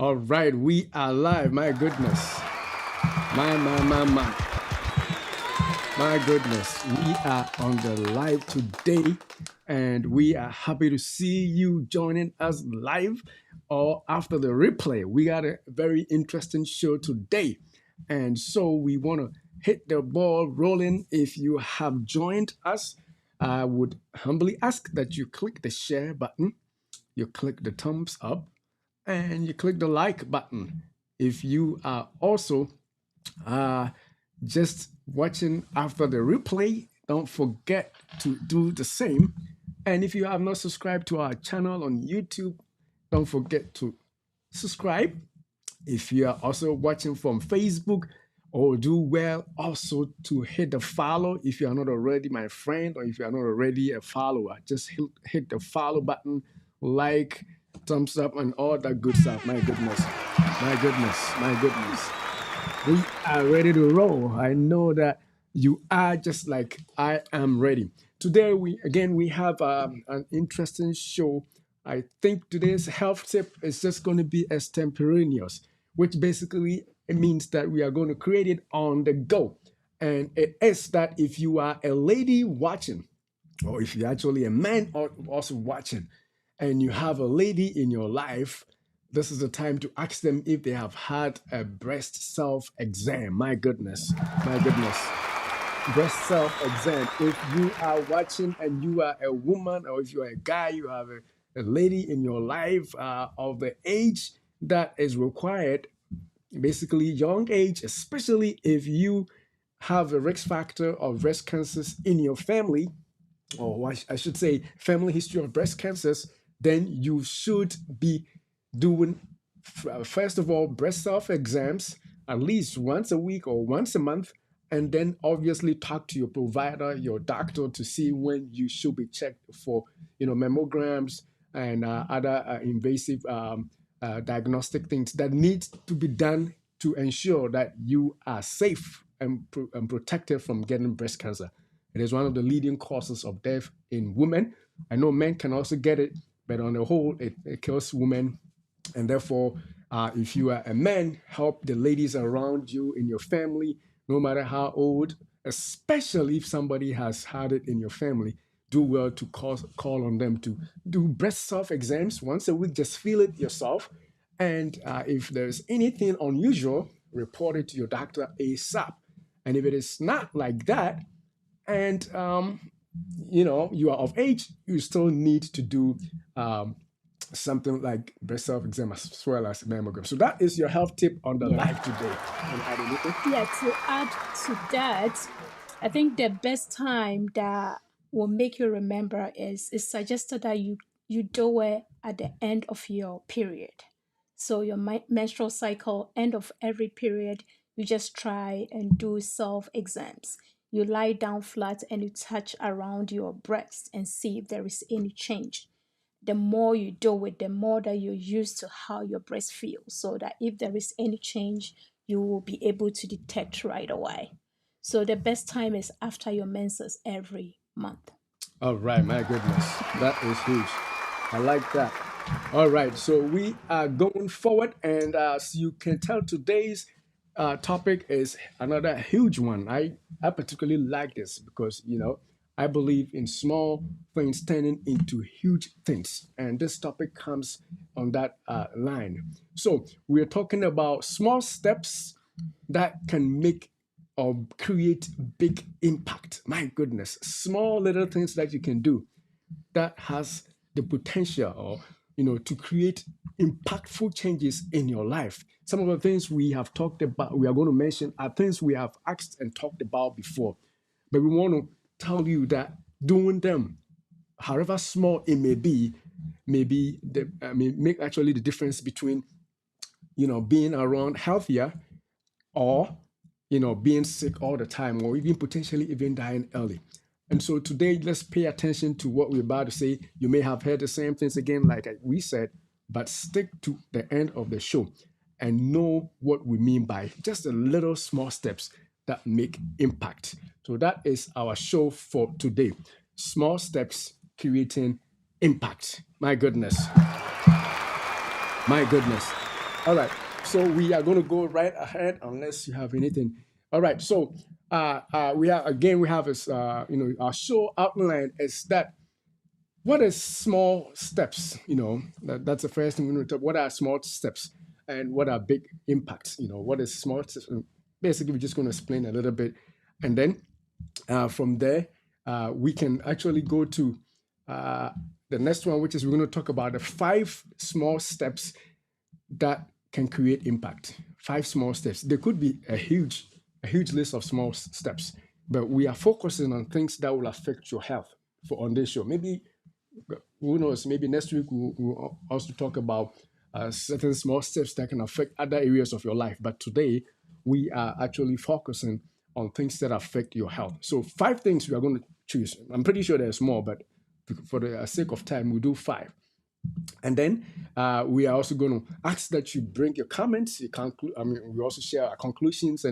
All right, we are live. My goodness. My. My goodness. We are on the live today, and we are happy to see you joining us live or after the replay. We got a very interesting show today. And so we want to hit the ball rolling. If you have joined us, I would humbly ask that you click the share button, you click the thumbs up, and you click the like button. If you are also just watching after the replay, don't forget to do the same. And if you have not subscribed to our channel on YouTube, don't forget to subscribe. If you are also watching from Facebook, or do well also to hit the follow if you are not already my friend, or if you are not already a follower, just hit the follow button, like, thumbs up, and all that good stuff. My goodness, my goodness, my goodness. We are ready to roll. I know that you are, just like I am ready. Today, we have an interesting show. I think today's health tip is just going to be extemporaneous, which basically it means that we are going to create it on the go. And it is that if you are a lady watching, or if you're actually a man also watching, and you have a lady in your life, this is the time to ask them if they have had a breast self exam. My goodness, my goodness. Breast self exam. If you are watching and you are a woman, or if you are a guy, you have a lady in your life of the age that is required, basically young age, especially if you have a risk factor of breast cancers in your family, or I should say family history of breast cancers, then you should be doing, first of all, breast self exams at least once a week or once a month, and then obviously talk to your provider, your doctor, to see when you should be checked for, mammograms and other invasive diagnostic things that need to be done to ensure that you are safe and protected from getting breast cancer. It is one of the leading causes of death in women. I know men can also get it, but on the whole, it kills women. And therefore, if you are a man, help the ladies around you in your family, no matter how old, especially if somebody has had it in your family. Do well to call on them to do breast self exams once a week. Just feel it yourself. And if there's anything unusual, report it to your doctor ASAP. And if it is not like that, and you are of age, you still need to do something like breast self exam as well as mammogram. So that is your health tip on the Yeah. live today. And add anything? Yeah, to add to that, I think the best time that will make you remember is it's suggested that you do it at the end of your period. So your menstrual cycle, end of every period, you just try and do self exams. You lie down flat and you touch around your breast and see if there is any change. The more you do it, the more that you're used to how your breast feels, so that if there is any change, you will be able to detect right away. So the best time is after your menses every month. All right, my goodness. That is huge. I like that. All right, so we are going forward, and as you can tell, today's topic is another huge one. I particularly like this because, I believe in small things turning into huge things, and this topic comes on that line. So, we're talking about small steps that can make or create big impact. My goodness, small little things that you can do that has the potential, or to create impactful changes in your life. Some of the things we have talked about, we are going to mention, are things we have asked and talked about before, but we want to tell you that doing them, however small it may make actually the difference between being around healthier, or being sick all the time, or even potentially even dying early. And so today, let's pay attention to what we're about to say. You may have heard the same things again, like we said, but stick to the end of the show and know what we mean by just the little small steps that make impact. So that is our show for today. Small steps creating impact. My goodness. My goodness. All right. So we are going to go right ahead unless you have anything. All right. So we have this our show outline is that what is small steps. That's the first thing we need to talk. What are small steps and what are big impacts? What is small steps? Basically, we're just going to explain a little bit, and then from there we can actually go to uh, the next one, which is we're going to talk about the 5 small steps that can create impact. 5 small steps. There could be a huge list of small steps, but we are focusing on things that will affect your health for on this show. Maybe who knows? Maybe next week we'll also talk about certain small steps that can affect other areas of your life. But today we are actually focusing on things that affect your health. So 5 things we are going to choose. I'm pretty sure there's more, but for the sake of time, we do 5. And then we are also going to ask that you bring your comments. We also share our conclusions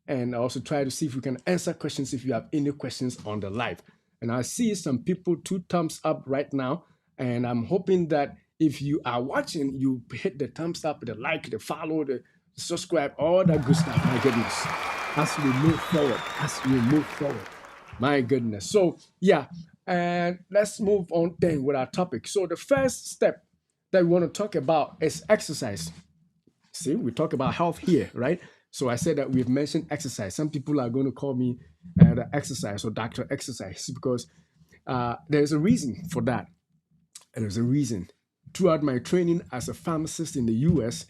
and also try to see if we can answer questions if you have any questions on the live. And I see some people 2 thumbs up right now, and I'm hoping that if you are watching, you hit the thumbs up, the like, the follow, the subscribe, all that good stuff. My goodness, as we move forward, my goodness. So yeah, and let's move on then with our topic. So the first step that we want to talk about is exercise. See, we talk about health here, right? So I said that we've mentioned exercise. Some people are going to call me the exercise or Dr. Exercise because there's a reason for that. And there's a reason. Throughout my training as a pharmacist in the US,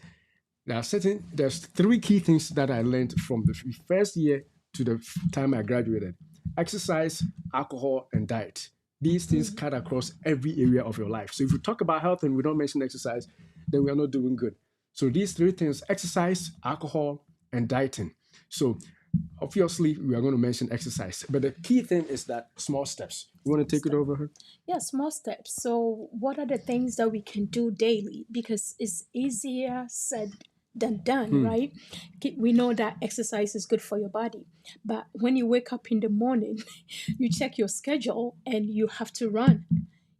there's 3 key things that I learned from the first year to the time I graduated: exercise, alcohol, and diet. These things cut across every area of your life. So if we talk about health and we don't mention exercise, then we are not doing good. So these 3 things: exercise, alcohol, and dieting. So obviously we are going to mention exercise, but the key thing is that small steps. You want to take it over her? Yeah, small steps. So, what are the things that we can do daily? Because it's easier said than done, right? We know that exercise is good for your body, but when you wake up in the morning, you check your schedule and you have to run.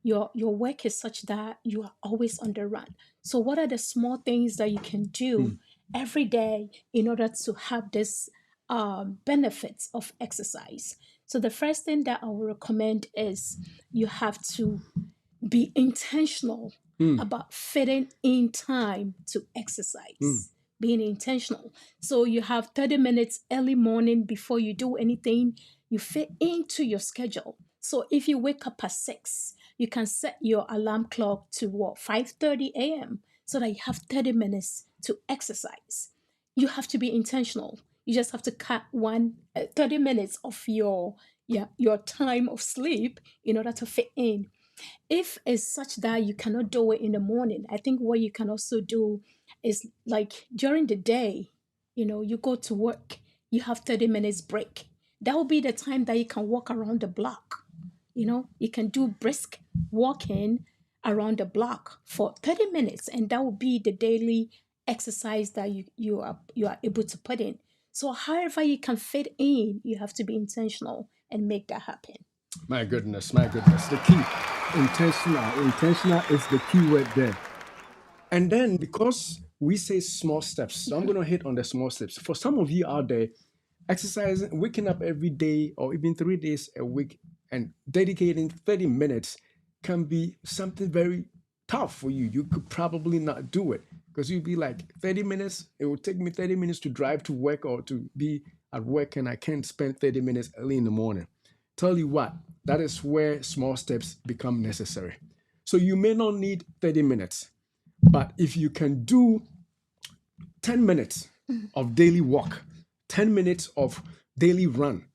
Your work is such that you are always on the run. So, what are the small things that you can do every day in order to have this benefits of exercise? So, the first thing that I will recommend is you have to be intentional about fitting in time to exercise. Being intentional. So you have 30 minutes early morning before you do anything, you fit into your schedule. So if you wake up at 6, you can set your alarm clock to what, 5:30 a.m. so that you have 30 minutes to exercise. You have to be intentional. You just have to cut 30 minutes of your time of sleep in order to fit in. If it's such that you cannot do it in the morning, I think what you can also do is like during the day, you go to work, you have 30 minutes break. That will be the time that you can walk around the block. You can do brisk walking around the block for 30 minutes, and that will be the daily exercise that you are able to put in. So however you can fit in, you have to be intentional and make that happen. My goodness, my goodness. The key, intentional. Intentional is the key word there. And then because we say small steps, so I'm going to hit on the small steps. For some of you out there, exercising, waking up every day or even 3 days a week and dedicating 30 minutes can be something very tough for you. You could probably not do it because you'd be like, 30 minutes, it will take me 30 minutes to drive to work or to be at work, and I can't spend 30 minutes early in the morning. Tell you what, that is where small steps become necessary. So you may not need 30 minutes, but if you can do 10 minutes of daily walk, 10 minutes of daily run,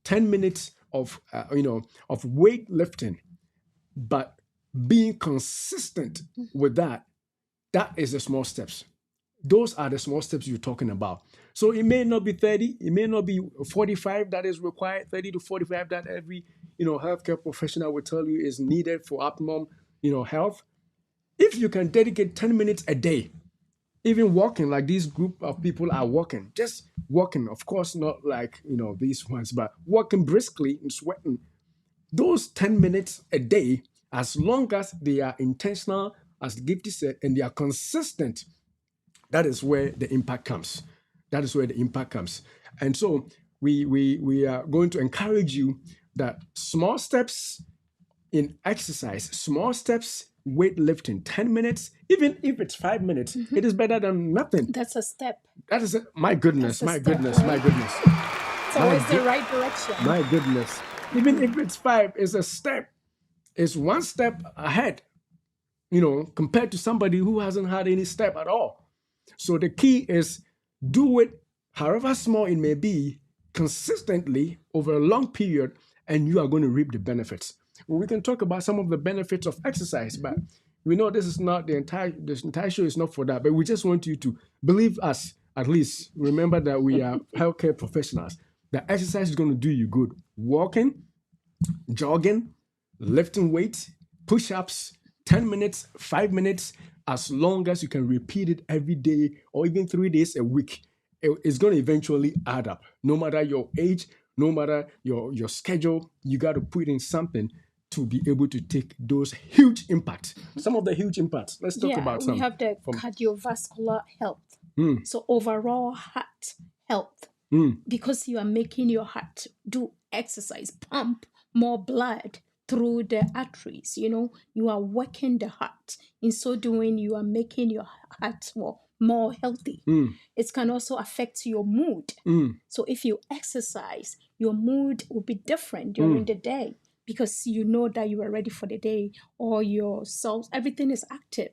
10 minutes of weightlifting, but being consistent with that, that is the small steps. Those are the small steps you're talking about. So it may not be 30, it may not be 45 that is required, 30 to 45 that every healthcare professional will tell you is needed for optimum health. If you can dedicate 10 minutes a day, even walking like this group of people are walking, just walking, of course, not like these ones, but walking briskly and sweating, those 10 minutes a day, as long as they are intentional, as Gifty said, and they are consistent, That is where the impact comes. That is where the impact comes. And so we are going to encourage you that small steps in exercise, small steps, weightlifting, 10 minutes, even if it's 5 minutes, it is better than nothing. That's a step. That is my goodness, That's a my step, goodness, my right? goodness, It's my always the good, right direction. my goodness. Even if it's five, it's a step. It's one step ahead, compared to somebody who hasn't had any step at all. So the key is do it, however small it may be, consistently over a long period, and you are going to reap the benefits. Well, we can talk about some of the benefits of exercise, but we know this is not this entire show is not for that. But we just want you to believe us. At least remember that we are healthcare professionals. That exercise is going to do you good. Walking, jogging, lifting weights, push-ups, 10 minutes, 5 minutes, as long as you can repeat it every day or even 3 days a week, it's going to eventually add up. No matter your age, no matter your schedule, you got to put in something to be able to take those huge impacts. Some of the huge impacts. Let's talk Yeah, about we some. have the From cardiovascular health. So overall heart health, because you are making your heart do exercise, pump more blood through the arteries. You are working the heart. In so doing, you are making your heart more healthy. It can also affect your mood. So if you exercise, your mood will be different during the day because you know that you are ready for the day, or your cells, everything is active.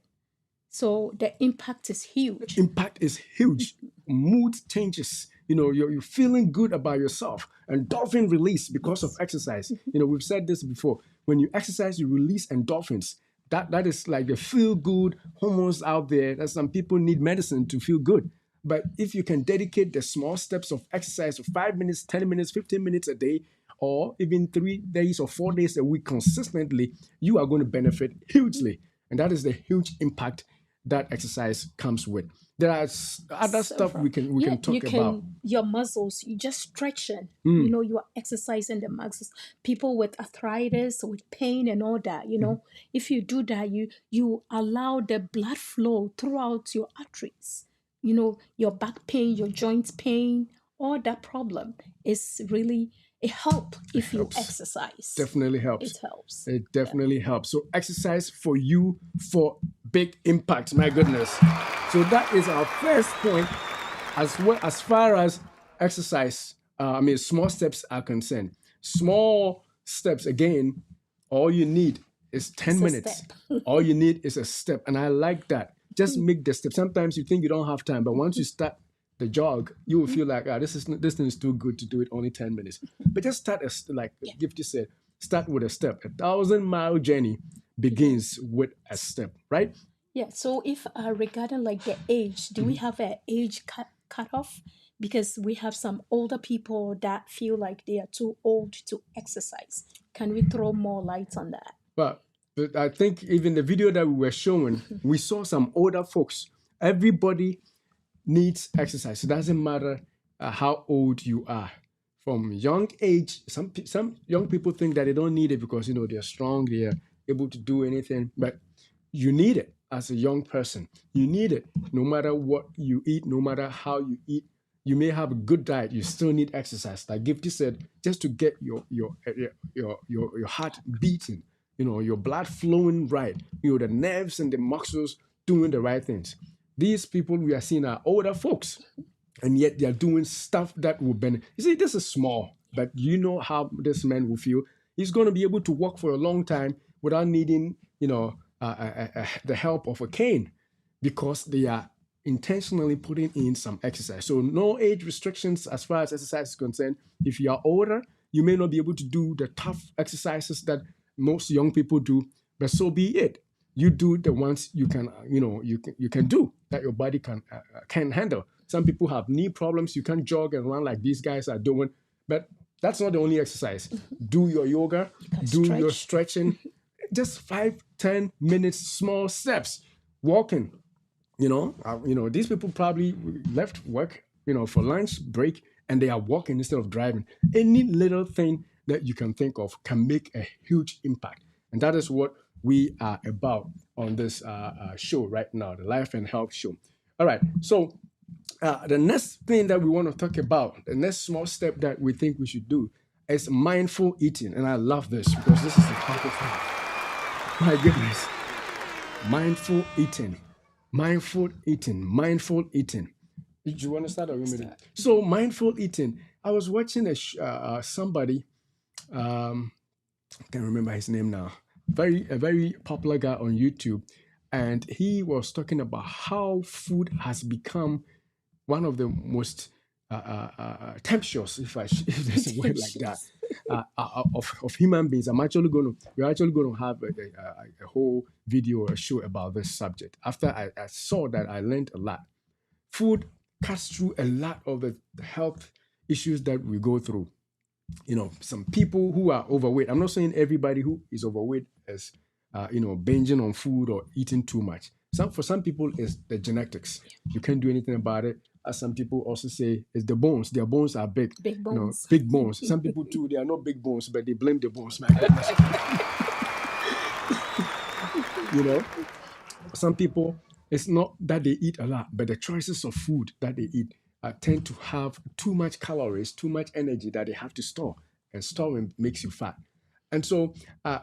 So the impact is huge. Impact is huge. Mood changes. You're feeling good about yourself. Endorphin release because of exercise. We've said this before. When you exercise, you release endorphins. That is like the feel good hormones out there. That some people need medicine to feel good. But if you can dedicate the small steps of exercise of 5 minutes, 10 minutes, 15 minutes a day, or even 3 days or 4 days a week consistently, you are going to benefit hugely. And that is the huge impact that exercise comes with. There are other So stuff from we can you talk about. can your muscles, you just stretching. You are exercising the muscles. People with arthritis, with pain and all that, if you do that, you allow the blood flow throughout your arteries. Your back pain, your joint pain, all that problem is really it help It if you helps. exercise. Definitely helps. It helps. It Yeah. definitely helps. So exercise for you for big impact. My goodness. So that is our first point as well as far as exercise. Small steps are concerned. Small steps again. All you need is 10 It's a minutes. step. All you need is a step, and I like that. Just make the step. Sometimes you think you don't have time, but once you start the jog, you will feel like, this thing is too good to do it only 10 minutes. But just start like Yeah. Gifty said, start with a step. 1,000-mile journey begins with a step, right? Yeah, so if regarding like the age, do we have an age cutoff? Because we have some older people that feel like they are too old to exercise. Can we throw more light on that? But I think even the video that we were showing, we saw some older folks. Everybody needs exercise. It doesn't matter how old you are. From young age, some young people think that they don't need it because they're strong, they are able to do anything. But you need it as a young person. You need it no matter what you eat, no matter how you eat. You may have a good diet, you still need exercise. Like Gifty said, just to get your heart beating, your blood flowing right, the nerves and the muscles doing the right things. These people we are seeing are older folks, and yet they are doing stuff that will benefit. You see, this is small, but you know how this man will feel. He's going to be able to walk for a long time without needing, the help of a cane, because they are intentionally putting in some exercise. So no age restrictions as far as exercise is concerned. If you are older, you may not be able to do the tough exercises that most young people do, but so be it. You do the ones you can, you can do that your body can handle. Some people have knee problems. You can't jog and run like these guys are doing, but that's not the only exercise. Do your yoga, do your stretching, just 5-10 minutes, small steps, walking. These people probably left work, for lunch break, and they are walking instead of driving. Any little thing that you can think of can make a huge impact, and that is what we are about on this show right now, the Life and Health Show. All right. So the next thing that we want to talk about, the next small step that we think we should do is mindful eating. And I love this because this is the topic. My goodness. Mindful eating. Mindful eating. Mindful eating. Did you want to start or you want me to? So mindful eating. I was watching somebody. I can't remember his name now. A very popular guy on YouTube, and he was talking about how food has become one of the most temptuous, if there's a word like that, of human beings. We're actually going to have a whole video or a show about this subject. After I saw that, I learned a lot. Food cuts through a lot of the health issues that we go through. Some people who are overweight. I'm not saying everybody who is overweight is, binging on food or eating too much. For some people, it's the genetics. You can't do anything about it. As some people also say, it's the bones. Their bones are big. Big bones. Big bones. Some people too, they are not big bones, but they blame the bones. My goodness. Some people, it's not that they eat a lot, but the choices of food that they eat tend to have too much calories, too much energy that they have to store, and storing makes you fat. And so,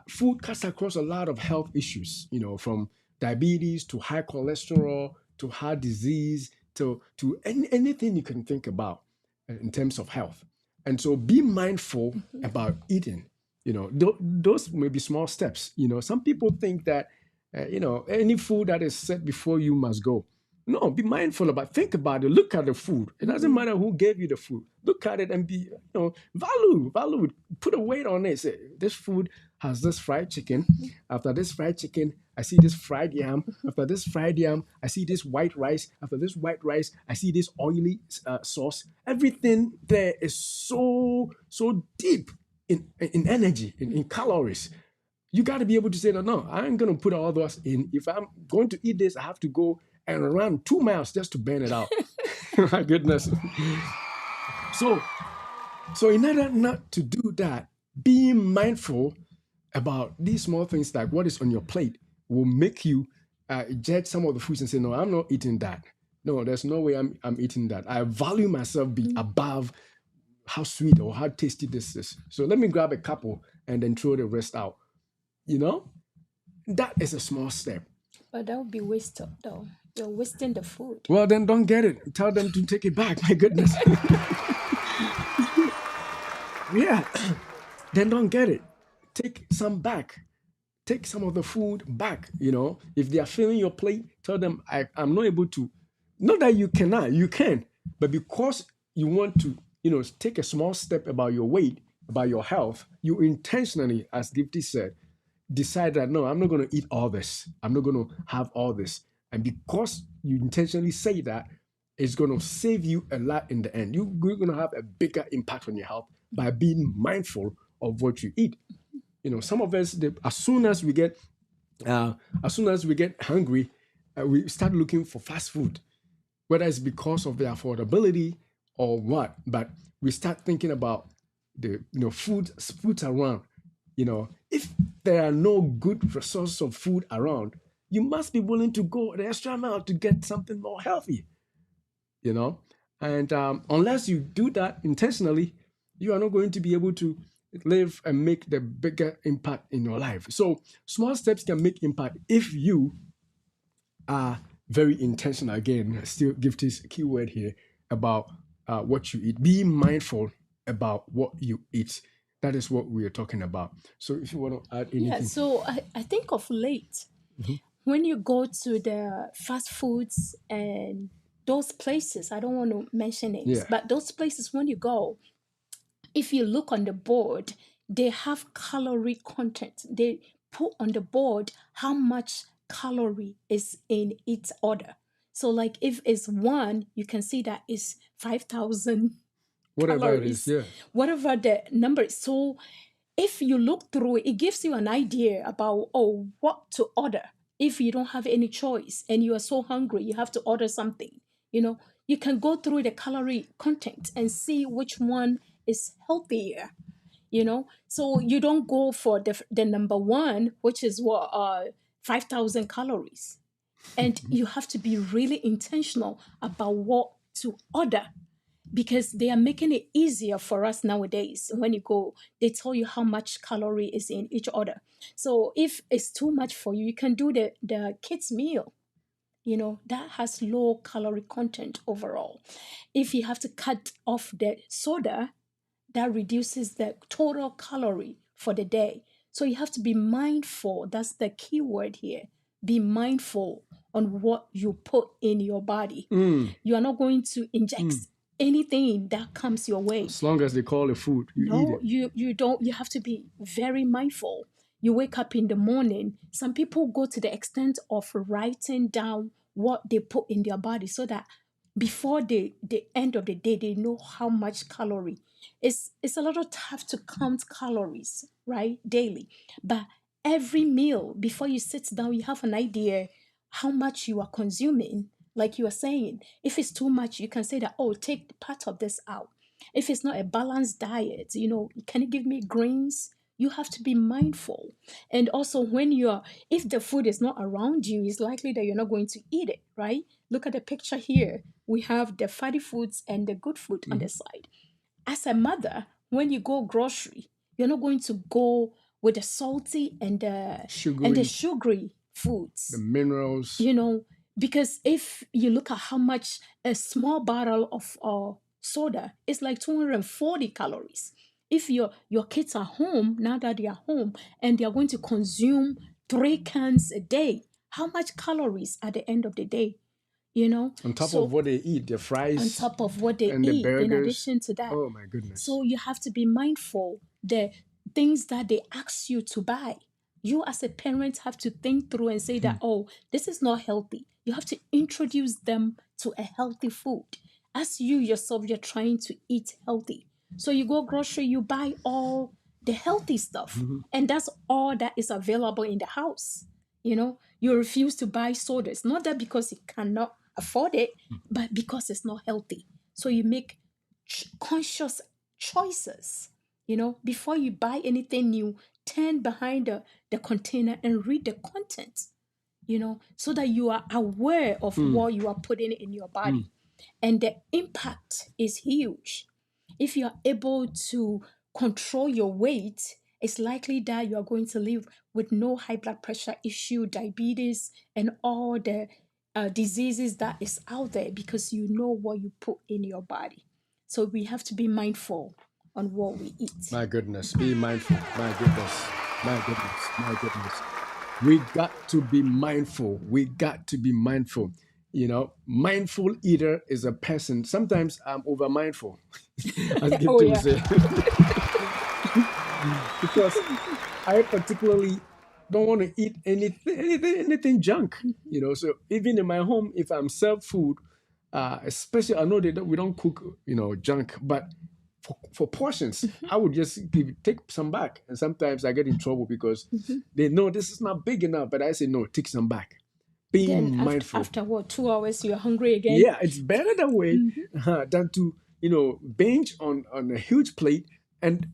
food cuts across a lot of health issues, from diabetes to high cholesterol to heart disease to anything you can think about in terms of health. And so, be mindful about eating. Those may be small steps. Some people think that any food that is set before you must go. No, be mindful about. Think about it. Look at the food. It doesn't matter who gave you the food. Look at it and be, value. Put a weight on it. Say this food has this fried chicken. After this fried chicken, I see this fried yam. After this fried yam, I see this white rice. After this white rice, I see this oily sauce. Everything there is so deep in energy, in calories. You got to be able to say, no, I ain't going to put all those in. If I'm going to eat this, I have to go and run 2 miles just to burn it out. My goodness. So in order not to do that, being mindful about these small things like what is on your plate will make you judge some of the foods and say, no, I'm not eating that. No, there's no way I'm eating that. I value myself be above how sweet or how tasty this is. So let me grab a couple and then throw the rest out. That is a small step. But that would be wasted, though. You're wasting the food. Well, then don't get it. Tell them to take it back. My goodness. Yeah. Then don't get it. Take some back. Take some of the food back. If they are filling your plate, tell them I'm not able to. Not that you cannot, you can, but because you want to, take a small step about your weight, about your health, you intentionally, as Dipti said, decide that no, I'm not going to eat all this. I'm not going to have all this. And because you intentionally say that, it's going to save you a lot in the end. You're going to have a bigger impact on your health by being mindful of what you eat. Some of us, as soon as we get hungry, we start looking for fast food, whether it's because of the affordability or what. But we start thinking about the foods around. If there are no good resources of food around, you must be willing to go the extra mile to get something more healthy. And unless you do that intentionally, you are not going to be able to live and make the bigger impact in your life. So small steps can make impact if you are very intentional. Again, still give this keyword here about what you eat. Be mindful about what you eat. That is what we are talking about. So if you want to add anything. Yeah, so I think of late, when you go to the fast foods and those places, I don't want to mention names, but those places, when you go, if you look on the board, they have calorie content. They put on the board how much calorie is in each order. So, like if it's one, you can see that it's 5,000 whatever it calories, is, whatever the number is. So, if you look through it, it gives you an idea about what to order. If you don't have any choice and you are so hungry, you have to order something. You can go through the calorie content and see which one is healthier. So you don't go for the number one, which is what 5,000 calories. And you have to be really intentional about what to order, because they are making it easier for us nowadays. When you go, they tell you how much calorie is in each order. So if it's too much for you, you can do the kids meal, that has low calorie content overall. If you have to cut off the soda, that reduces the total calorie for the day. So you have to be mindful. That's the key word here. Be mindful on what you put in your body. Mm. You are not going to inject anything that comes your way. As long as they call it food, you eat No, it. you don't. You have to be very mindful. You wake up in the morning. Some people go to the extent of writing down what they put in their body, so that before the end of the day, they know how much calorie. It's a little tough to count calories, right, daily. But every meal, before you sit down, you have an idea how much you are consuming. Like you are saying, if it's too much, you can say that, oh, take part of this out. If it's not a balanced diet, can you give me greens? You have to be mindful. And also, if the food is not around you, it's likely that you're not going to eat it, right? Look at the picture here. We have the fatty foods and the good food on the side. As a mother, when you go grocery, you're not going to go with the salty and the Sugary, sugary the foods, minerals. you know because if you look at how much a small bottle of soda is, like 240 calories. If your kids are home, now that they are home and they are going to consume 3 cans a day, how much calories at the end of the day? On top of So what they eat, the on fries top of what they and the eat, in burgers. addition to that. Oh my goodness. So you have to be mindful the things that they ask you to buy. You as a parent have to think through and say that, oh, this is not healthy. You have to introduce them to a healthy food. As you yourself, you're trying to eat healthy. So you go grocery, you buy all the healthy stuff, and that's all that is available in the house. You refuse to buy sodas, not that because you cannot afford it, but because it's not healthy. So you make conscious choices. Before you buy anything new, turn behind the container and read the content, so that you are aware of what you are putting in your body. And the impact is huge. If you are able to control your weight, it's likely that you are going to live with no high blood pressure issue, diabetes, and all the diseases that is out there, because you know what you put in your body. So we have to be mindful on what we eat. My goodness. Be mindful. My goodness. My goodness. My goodness. We got to be mindful. We got to be mindful. Mindful eater is a person. Sometimes I'm over mindful, as Oh, Gipto would yeah. say, because I particularly don't want to eat anything junk. So even in my home, if I'm served food, especially I know that we don't cook, junk, but for portions, I would just take some back. And sometimes I get in trouble because they know this is not big enough, but I say no, take some back. Being Then mindful. after what, 2 hours, you're hungry again. Yeah, it's better that way than to binge on a huge plate. And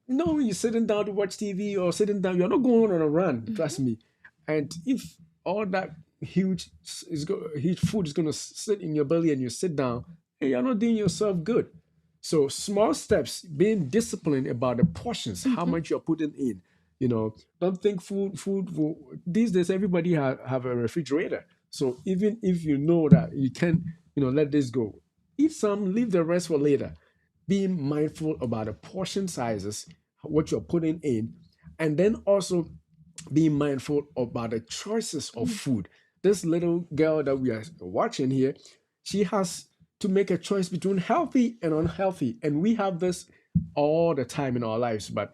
no, you're sitting down to watch TV or sitting down, you're not going on a run, trust me. And if all that huge food is going to sit in your belly and you sit down, hey, you're not doing yourself good. So small steps, being disciplined about the portions, how much you're putting in. Don't think these days everybody have a refrigerator. So even if you know that you can, let this go, eat some, leave the rest for later. Being mindful about the portion sizes, what you're putting in, and then also being mindful about the choices of food. This little girl that we are watching here, she has to make a choice between healthy and unhealthy. And we have this all the time in our lives. But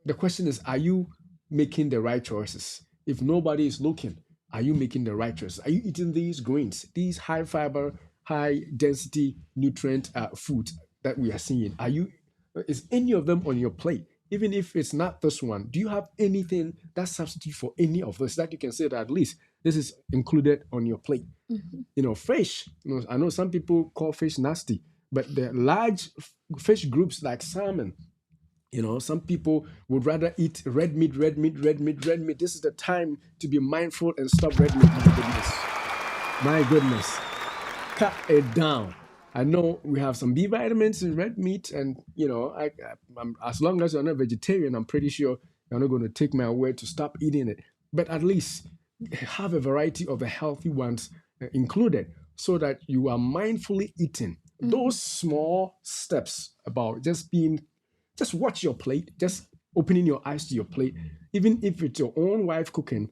the question is, are you making the right choices? If nobody is looking, are you making the right choices? Are you eating these greens, these high fiber, high density nutrient foods that we are seeing? Is any of them on your plate? Even if it's not this one, do you have anything that substitute for any of this that you can say that at least this is included on your plate? Fish. I know some people call fish nasty, but the large fish groups like salmon, You know, some people would rather eat red meat, red meat, red meat, red meat. This is the time to be mindful and stop red meat. My goodness. My goodness. Cut it down. I know we have some B vitamins in red meat, and you know, as long as you're not vegetarian, I'm pretty sure you're not going to take my word to stop eating it. But at least have a variety of the healthy ones included, so that you are mindfully eating. Those small steps about just watch your plate, just opening your eyes to your plate, even if it's your own wife cooking.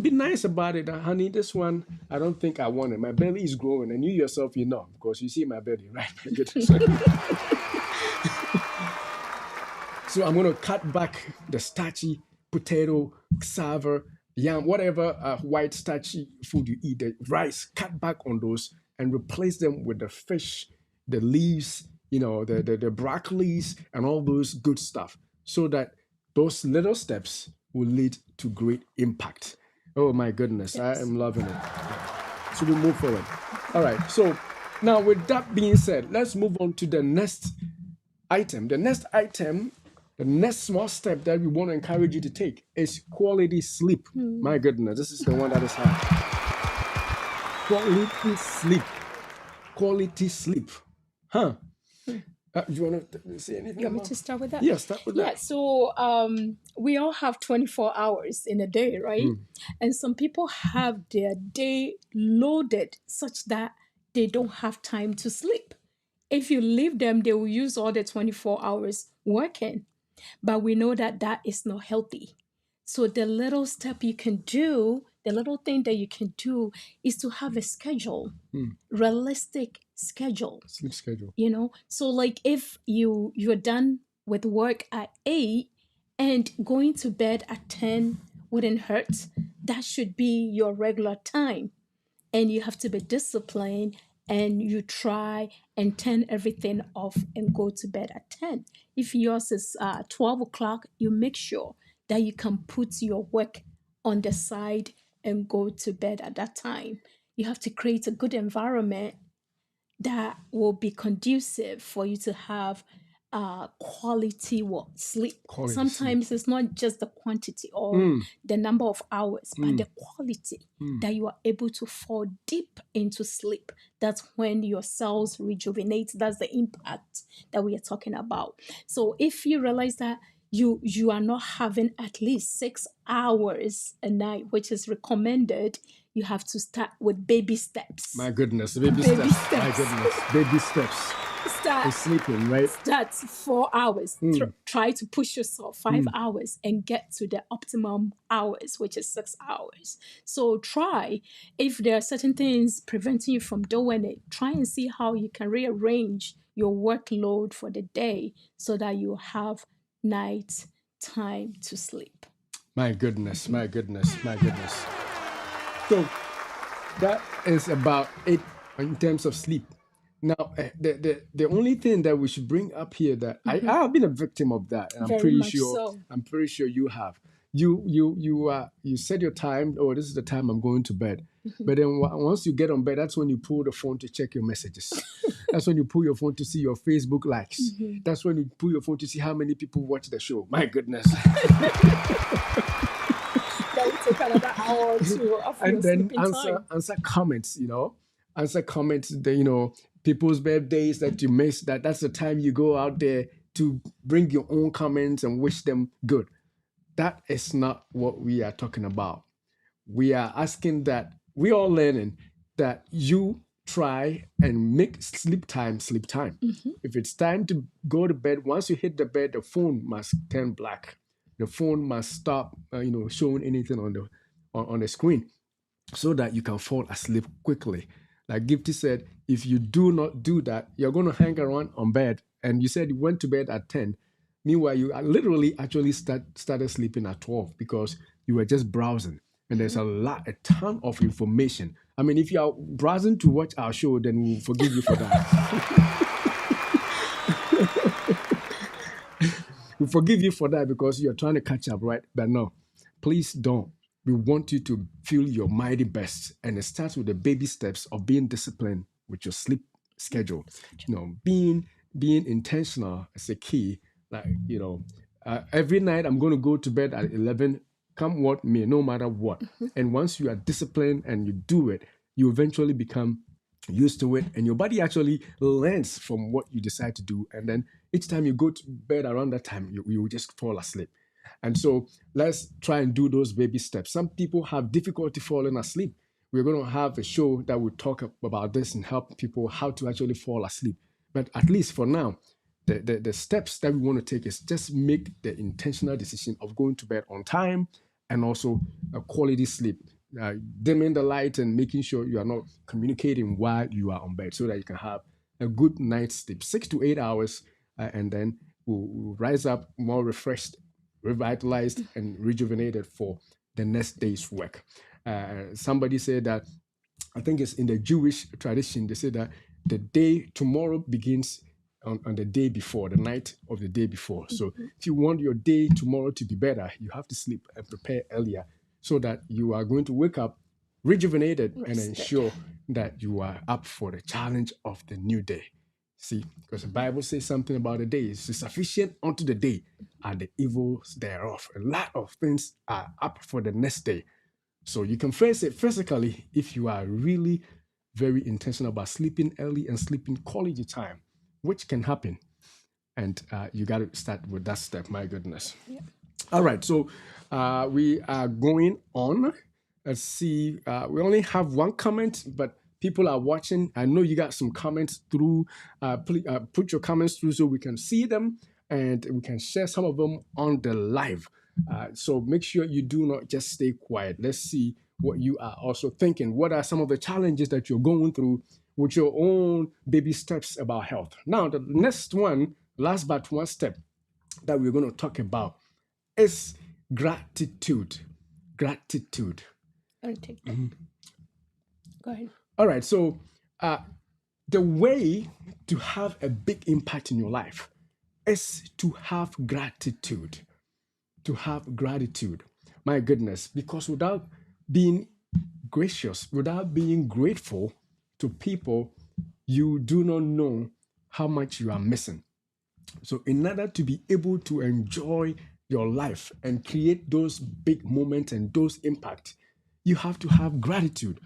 Be nice about it, honey. This one, I don't think I want it. My belly is growing, and you yourself, you know, because you see my belly, right? My goodness. So I'm going to cut back the starchy potato, cassava, yam, whatever white starchy food you eat, the rice, cut back on those and replace them with the fish, the leaves, you know, the broccolis and all those good stuff, so that those little steps will lead to great impact. Oh my goodness, I am loving it. So we move forward. All right. So now, with that being said, let's move on to the next item. The next small step that we want to encourage you to take is quality sleep. My goodness, this is the one that is hard. Quality sleep. Quality sleep. Huh? You want to say anything? You want me to start with that? Yeah, start with that. Yeah, so we all have 24 hours in a day, right? And some people have their day loaded such that they don't have time to sleep. If you leave them, they will use all the 24 hours working. But we know that that is not healthy. So the little step you can do, the little thing that you can do is to have a schedule, realistic schedule. Sleep schedule. You know, so like if you're done with work at 8 and going to bed at 10 wouldn't hurt, that should be your regular time. And you have to be disciplined, and you try and turn everything off and go to bed at 10. If yours is 12 o'clock, you make sure that you can put your work on the side and go to bed at that time. You have to create a good environment that will be conducive for you to have quality sleep. Quality Sometimes it's not just the quantity or the number of hours, but the quality that you are able to fall deep into sleep. That's when your cells rejuvenate. That's the impact that we are talking about. So if you realize that you are not having at least 6 hours a night, which is recommended, you have to start with baby steps. My goodness, baby steps. My goodness, baby steps. Start sleeping, right? Start 4 hours. Try to push yourself 5 hours and get to the optimum hours, which is 6 hours. So try, if there are certain things preventing you from doing it, try and see how you can rearrange your workload for the day so that you have night time to sleep. My goodness, my goodness, my goodness. So that is about it in terms of sleep. Now, the only thing that we should bring up here that I have been a victim of that, and I'm pretty sure you have. You set your time. Oh, this is the time I'm going to bed. But then once you get on bed, that's when you pull the phone to check your messages. That's when you pull your phone to see your Facebook likes. That's when you pull your phone to see how many people watch the show. My goodness. That will take another hour or two of and your then sleeping time. answer comments. Answer comments. People's birthdays that you miss. That's the time you go out there to bring your own comments and wish them good. That is not what we are talking about. We are asking that we are learning that you try and make sleep time. If it's time to go to bed, once you hit the bed, the phone must turn black. The phone must stop, showing anything on the screen, so that you can fall asleep quickly. Like Gifty said, if you do not do that, you're going to hang around on bed. And you said you went to bed at 10. Meanwhile, you literally actually started sleeping at 12 because you were just browsing. And there's a ton of information. I mean, if you are browsing to watch our show, then we'll forgive you for that. We forgive you for that because you're trying to catch up, right? But no, please don't. We want you to feel your mighty best. And it starts with the baby steps of being disciplined with your sleep schedule. Being intentional is a key. Like, Every night I'm going to go to bed at 11, come what may, no matter what. And once you are disciplined and you do it, you eventually become used to it, and your body actually learns from what you decide to do. And then each time you go to bed around that time, you will just fall asleep. And so let's try and do those baby steps. Some people have difficulty falling asleep. We're going to have a show that will talk about this and help people how to actually fall asleep. But at least for now, the steps that we want to take is just make the intentional decision of going to bed on time and also a quality sleep. Dimming the light and making sure you are not communicating while you are on bed so that you can have a good night's sleep, 6 to 8 hours, and then we'll rise up more refreshed, revitalized, and rejuvenated for the next day's work. Somebody said that, I think it's in the Jewish tradition, they say that the day tomorrow begins on the day before, the night of the day before. So if you want your day tomorrow to be better, you have to sleep and prepare earlier so that you are going to wake up rejuvenated and ensure that you are up for the challenge of the new day. See, because the Bible says something about the day. It's sufficient unto the day are the evils thereof. A lot of things are up for the next day. So you can face it physically if you are really very intentional about sleeping early and sleeping quality time, which can happen. And you got to start with that step. My goodness. Yeah. All right. So we are going on. Let's see. We only have one comment, but people are watching. I know you got some comments through. Please, put your comments through so we can see them and we can share some of them on the live. So make sure you do not just stay quiet. Let's see what you are also thinking. What are some of the challenges that you're going through with your own baby steps about health? Now, the next one, last but one step that we're going to talk about is gratitude. Gratitude. I'll take that. Go ahead. All right. So, the way to have a big impact in your life is to have gratitude. To have gratitude. My goodness, because without being gracious, without being grateful to people, you do not know how much you are missing. So, in order to be able to enjoy your life and create those big moments and those impacts, you have to have gratitude.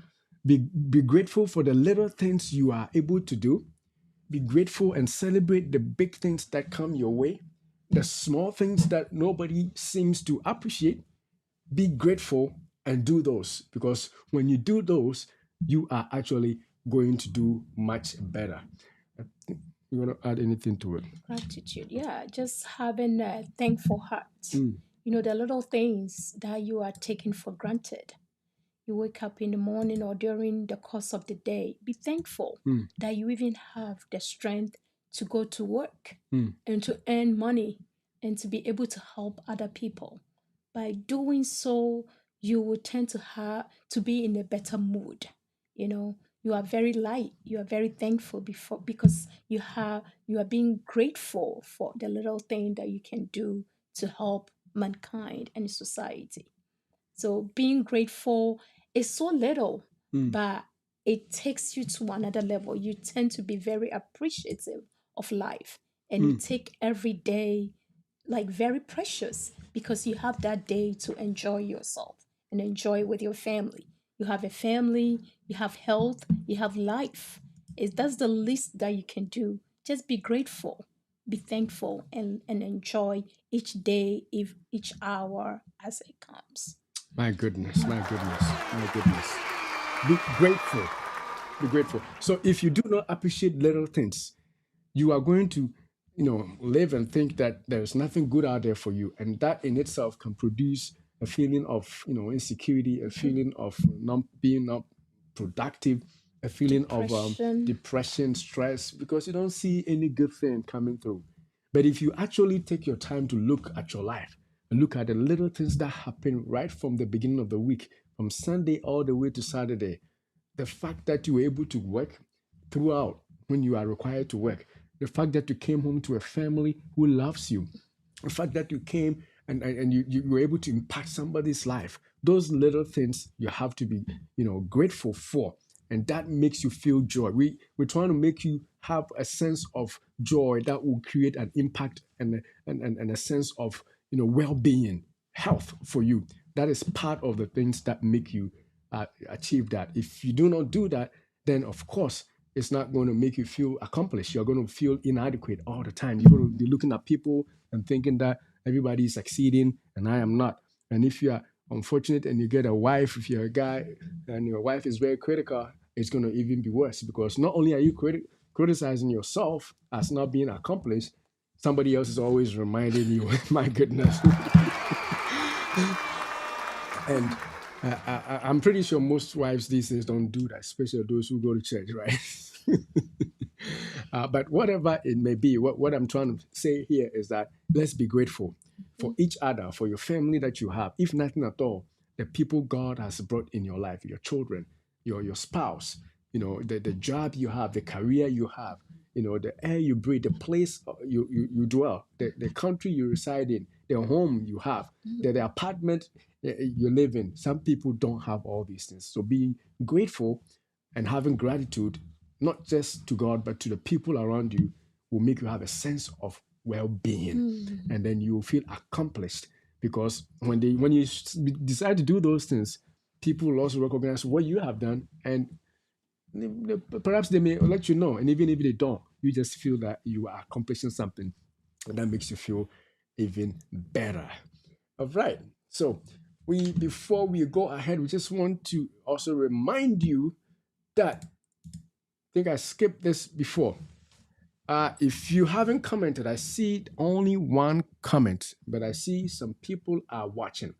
Be grateful for the little things you are able to do. Be grateful and celebrate the big things that come your way, the small things that nobody seems to appreciate. Be grateful and do those, because when you do those, you are actually going to do much better. You want to add anything to it? Gratitude. Yeah, just having a thankful heart. The little things that you are taking for granted. You wake up in the morning or during the course of the day, be thankful that you even have the strength to go to work and to earn money and to be able to help other people. By doing so, you will tend to be in a better mood. You are very light. You are very thankful because you are being grateful for the little thing that you can do to help mankind and society. So being grateful is so little, but it takes you to another level. You tend to be very appreciative of life and you take every day like very precious because you have that day to enjoy yourself and enjoy with your family. You have a family, you have health, you have life. That's the least that you can do. Just be grateful, be thankful, and enjoy each day, if each hour as it comes. My goodness, my goodness, my goodness. Be grateful. Be grateful. So if you do not appreciate little things, you are going to, live and think that there's nothing good out there for you. And that in itself can produce a feeling of, insecurity, a feeling of not productive, a feeling of depression, stress, because you don't see any good thing coming through. But if you actually take your time to look at your life and look at the little things that happen right from the beginning of the week, from Sunday all the way to Saturday, the fact that you were able to work throughout when you are required to work, the fact that you came home to a family who loves you, the fact that you came and you were able to impact somebody's life, those little things you have to be, grateful for. and that makes you feel joy. We're trying to make you have a sense of joy that will create an impact and a sense of well-being, health for you. That is part of the things that make you achieve that. If you do not do that, then of course it's not going to make you feel accomplished. You're going to feel inadequate all the time. You're going to be looking at people and thinking that everybody is succeeding and I am not. And if you are unfortunate and you get a wife, if you're a guy and your wife is very critical, it's going to even be worse, because not only are you criticizing yourself as not being accomplished, somebody else is always reminding you, my goodness. And I'm pretty sure most wives these days don't do that, especially those who go to church, right? But whatever it may be, what I'm trying to say here is that let's be grateful for each other, for your family that you have. If nothing at all, the people God has brought in your life, your children, your spouse, the job you have, the career you have, the air you breathe, the place you dwell, the country you reside in, the home you have, the apartment you live in. Some people don't have all these things. So being grateful and having gratitude, not just to God, but to the people around you, will make you have a sense of well-being. And then you will feel accomplished, because when you decide to do those things, people will also recognize what you have done, and perhaps they may let you know. And even if they don't, you just feel that you are accomplishing something, and that makes you feel even better. All right. So before we go ahead, we just want to also remind you that, I think I skipped this before. If you haven't commented, I see only one comment, but I see some people are watching.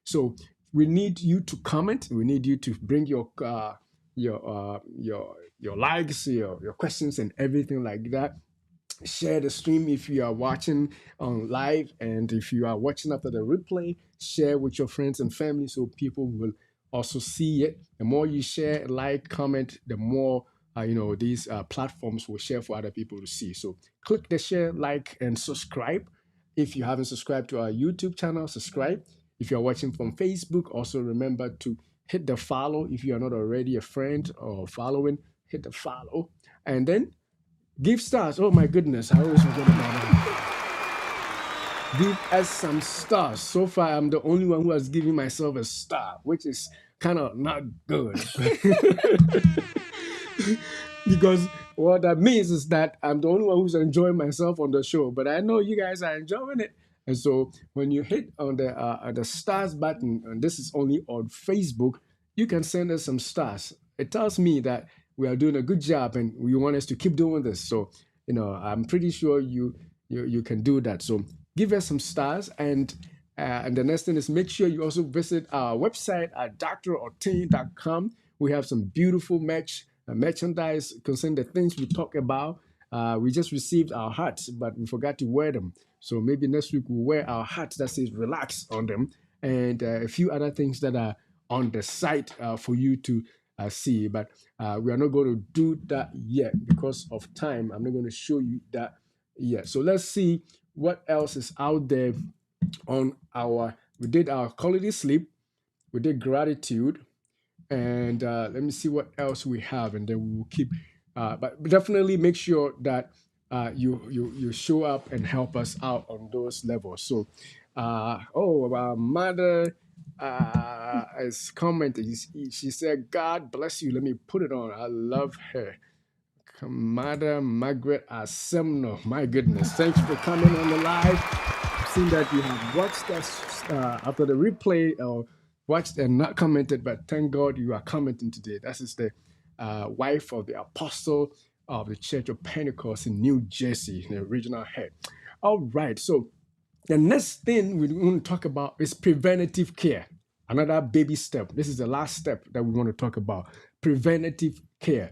So we need you to comment. We need you to bring your likes, your questions, and everything like that. Share the stream if you are watching on live, and if you are watching after the replay, share with your friends and family so people will also see it. The more you share, like, comment, the more these platforms will share for other people to see. So click the share, like, and subscribe. If you haven't subscribed to our YouTube channel, subscribe. If you're watching from Facebook, also remember to hit the follow. If you are not already a friend or following, hit the follow. And then give stars. Oh my goodness, I always forget about that. Give us some stars. So far, I'm the only one who has given myself a star, which is kind of not good. Because what that means is that I'm the only one who's enjoying myself on the show, but I know you guys are enjoying it. And so when you hit on the stars button, and this is only on Facebook, you can send us some stars. It tells me that we are doing a good job and we want us to keep doing this. So, I'm pretty sure you can do that. So give us some stars. And the next thing is, make sure you also visit our website at DrOteng.com. We have some beautiful merchandise concerning the things we talk about. We just received our hats, but we forgot to wear them. So maybe next week we'll wear our hats that says relax on them, and a few other things that are on the site for you to see. But we are not going to do that yet because of time. I'm not going to show you that yet. So let's see what else is out there on we did our quality sleep, we did gratitude, and let me see what else we have, and then we will keep. But definitely make sure that you show up and help us out on those levels. So, our mother is commenting. She said, "God bless you." Let me put it on. I love her. Mother Margaret Asemno. My goodness, thanks for coming on the live. I've seen that you have watched us after the replay, or watched and not commented, but thank God you are commenting today. That is the wife of the apostle of the Church of Pentecost in New Jersey, the regional head. All right, so the next thing we want to talk about is preventative care. Another baby step. This is the last step that we want to talk about, preventative care.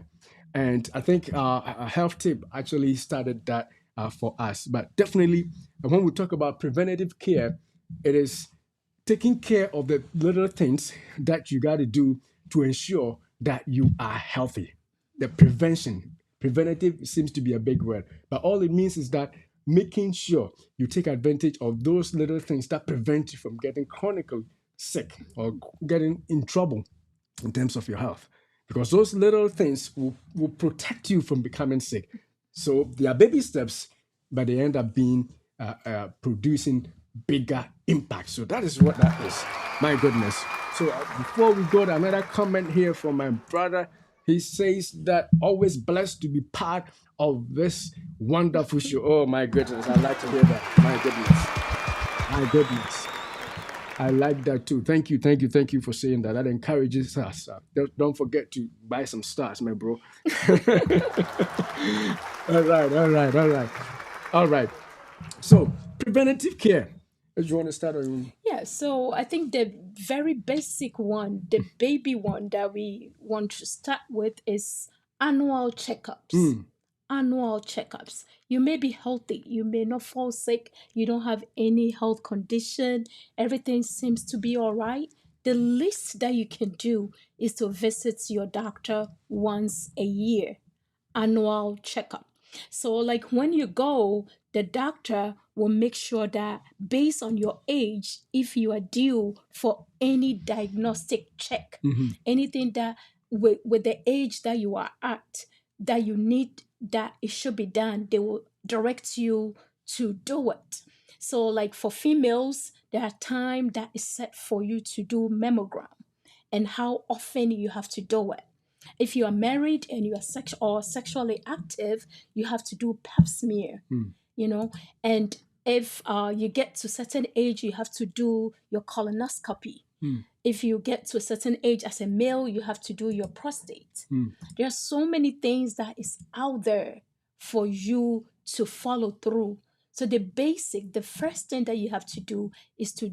And I think a health tip actually started that for us. But definitely, when we talk about preventative care, it is taking care of the little things that you got to do to ensure that you are healthy. The preventative seems to be a big word, but all it means is that making sure you take advantage of those little things that prevent you from getting chronically sick or getting in trouble in terms of your health. because those little things will protect you from becoming sick. So they are baby steps, but they end up being producing bigger impact. So that is what that is. My goodness. So before we go to another comment here from my brother, he says that always blessed to be part of this wonderful show. Oh my goodness, I like to hear that. My goodness, my goodness. I like that too. Thank you, thank you, thank you for saying that. That encourages us. Don't forget to buy some stars, my bro. All right, all right, all right, all right. So preventative care. Do you want to start on? Yeah, so I think the very basic one, the baby one that we want to start with is annual checkups. Annual checkups. You may be healthy, you may not fall sick, you don't have any health condition, everything seems to be all right. The least that you can do is to visit your doctor once a year, annual checkup. So, like when you go, the doctor will make sure that based on your age, if you are due for any diagnostic check, anything that with the age that you are at, that you need, that it should be done, they will direct you to do it. So, like for females, there are time that is set for you to do mammogram and how often you have to do it. If you are married and you are sexually active, you have to do pap smear, you know. And if you get to a certain age, you have to do your colonoscopy. If you get to a certain age as a male, you have to do your prostate. There are so many things that is out there for you to follow through. So the first thing that you have to do is to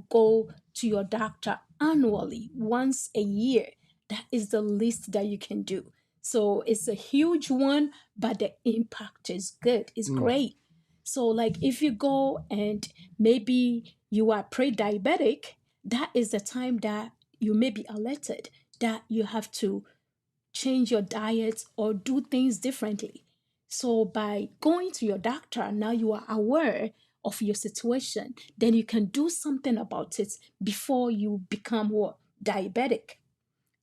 go to your doctor annually, once a year. That is the least that you can do. So it's a huge one, but the impact is good. It's great. So like if you go and maybe you are pre-diabetic, that is the time that you may be alerted that you have to change your diet or do things differently. So by going to your doctor, now you are aware of your situation, then you can do something about it before you become what? Diabetic.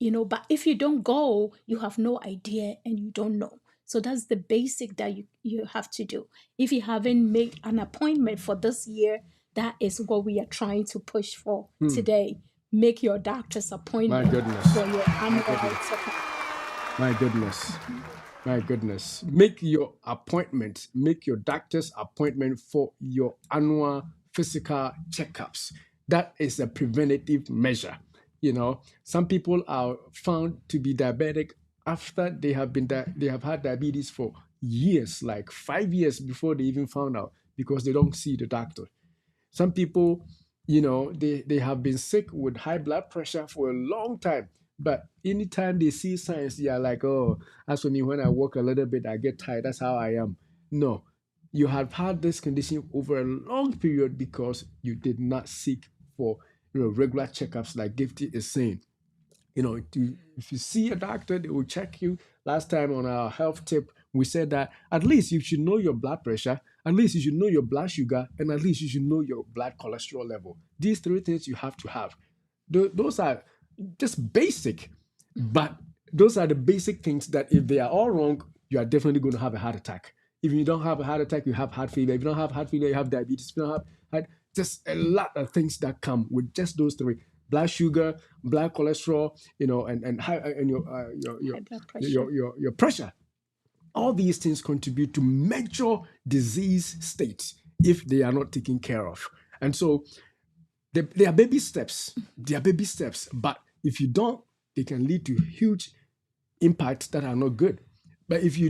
But if you don't go, you have no idea and you don't know. So that's the basic that you have to do. If you haven't made an appointment for this year, that is what we are trying to push for today. Make your doctor's My appointment goodness. for your annual checkup. My goodness. My goodness. Make your appointment, make your doctor's appointment for your annual physical checkups. That is a preventative measure. Some people are found to be diabetic after they have they have had diabetes for years, like 5 years before they even found out, because they don't see the doctor. Some people, they have been sick with high blood pressure for a long time. But anytime they see signs, they are like, oh, as for me, when I walk a little bit, I get tired. That's how I am. No, you have had this condition over a long period because you did not seek for regular checkups, like Gifty is saying. If you see a doctor, they will check you. Last time on our health tip, we said that at least you should know your blood pressure, at least you should know your blood sugar, and at least you should know your blood cholesterol level. These three things you have to have. Those are just basic, but those are the basic things that if they are all wrong, you are definitely going to have a heart attack. If you don't have a heart attack, you have heart failure. If you don't have heart failure, you have diabetes. If you don't have just a lot of things that come with just those three: blood sugar, blood cholesterol, and high, and High blood pressure. your pressure. All these things contribute to major disease states if they are not taken care of. And so they are baby steps. They are baby steps. But if you don't, they can lead to huge impacts that are not good. But if you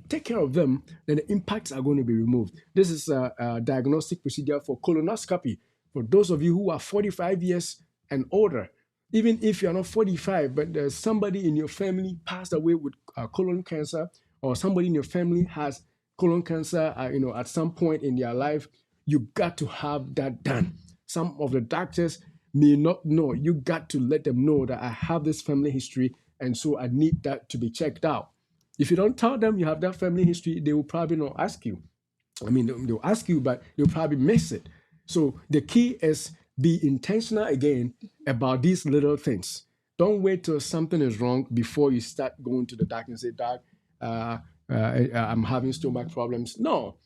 take care of them, then the impacts are going to be removed. This is a diagnostic procedure for colonoscopy. For those of you who are 45 years and older, even if you're not 45, but there's somebody in your family passed away with colon cancer, or somebody in your family has colon cancer, at some point in their life, you got to have that done. Some of the doctors may not know. You got to let them know that I have this family history, and so I need that to be checked out. If you don't tell them you have that family history, they will probably not ask you. I mean, they'll ask you, but they'll probably miss it. So the key is be intentional again about these little things. Don't wait till something is wrong before you start going to the doctor and say, Doc, I'm having stomach problems. No,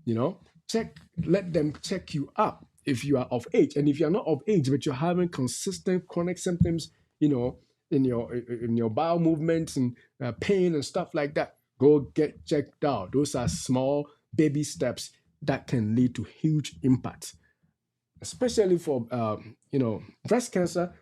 you know, check, let them check you up if you are of age. And if you're not of age, but you're having consistent chronic symptoms, in your bowel movements and pain and stuff like that, go get checked out. Those are small baby steps that can lead to huge impact, especially for breast cancer.